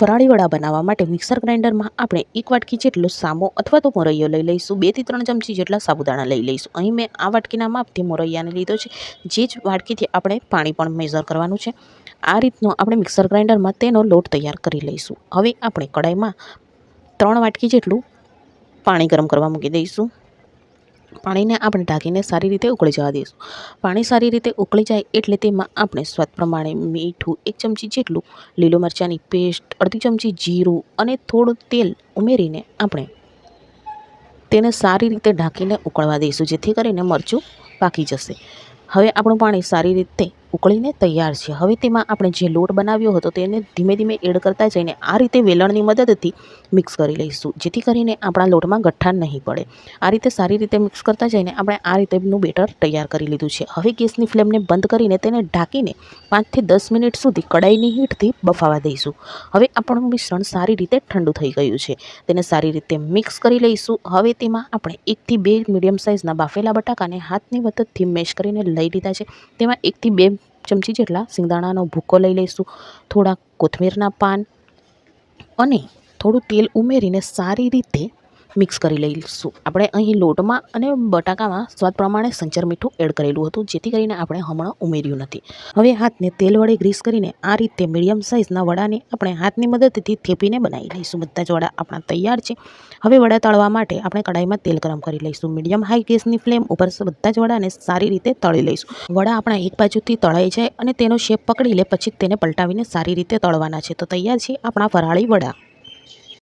ફરાળી વડા બનાવવા માટે મિક્સર ગ્રાઇન્ડરમાં આપણે 1 વાટકી જેટલો સામો અથવા તો મોરૈયો લઈ લઈશું. 2 થી 3 ચમચી જેટલા સાબુદાણા લઈ લઈશું. અહીં મેં આ વાટકીના માપથી મોરૈયાને લીધો છે. જે જ વાટકીથી આપણે પાણી પણ મેઝર કરવાનું છે. આ રીતનો આપણે મિક્સર ગ્રાઇન્ડરમાં તેનો લોટ તૈયાર કરી લઈશું. હવે આપણે કડાઈમાં 3 વાટકી જેટલું પાણી ગરમ કરવા મૂકી દઈશું. પાણીને આપણે ઢાંકીને સારી રીતે ઉકળી જવા દઈશું. પાણી સારી રીતે ઉકળી જાય એટલે તેમાં આપણે સ્વાદ પ્રમાણે મીઠું, 1 ચમચી જેટલું લીલું મરચાંની પેસ્ટ, અડધી ચમચી જીરું અને થોડું તેલ ઉમેરીને આપણે તેને સારી રીતે ઢાંકીને ઉકળવા દઈશું, જેથી કરીને મરચું પાકી જશે. હવે આપણું પાણી સારી રીતે ઉકળીને તૈયાર છે. હવે તેમાં આપણે જે લોટ બનાવ્યો હતો તેને ધીમે ધીમે એડ કરતા જઈને આ રીતે વેલણની મદદથી મિક્સ કરી લઈશું, જેથી કરીને આપણા લોટમાં ગઠ્ઠા નહીં પડે. આ રીતે સારી રીતે મિક્સ કરતા જઈને આપણે આ રીતેનું બેટર તૈયાર કરી લીધું છે. હવે ગેસની ફ્લેમને બંધ કરીને તેને ઢાંકીને 5 થી 10 મિનિટ સુધી કડાઈની હીટથી બફાવા દઈશું. હવે આપણું મિશ્રણ સારી રીતે ઠંડુ થઈ ગયું છે. તેને સારી રીતે મિક્સ કરી લઈશું. હવે તેમાં આપણે 1 થી 2 મીડિયમ સાઇઝના બાફેલા બટાકાને હાથની મદદથી મેશ કરીને લઈ લીધા છે. તેમાં 1 થી 2 ચમચી જેટલા સિંગદાણાનો ભૂકો લઈ લઈશું. થોડા કોથમીરના પાન અને થોડું તેલ ઉમેરીને સારી રીતે મિક્સ કરી લઈશું. આપણે અહીં લોટમાં અને બટાકામાં સ્વાદ પ્રમાણે સંચર મીઠું એડ કરેલું હતું, જેથી કરીને આપણે હમણાં ઉમેર્યું નથી. હવે હાથને તેલ વડે ગ્રીસ કરીને આ રીતે મીડિયમ સાઇઝના વડાને આપણે હાથની મદદથી થેપીને બનાવી લઈશું. બધા જ વડા આપણા તૈયાર છે. હવે વડા તળવા માટે આપણે કડાઈમાં તેલ ગરમ કરી લઈશું. મીડિયમ હાઈ ગેસની ફ્લેમ ઉપર બધા જ વડાને સારી રીતે તળી લઈશું. વડા આપણા એક બાજુથી તળાઈ જાય અને તેનો શેપ પકડી લે પછી તેને પલટાવીને સારી રીતે તળવાના છે. તો તૈયાર છે આપણા ફરાળી વડા.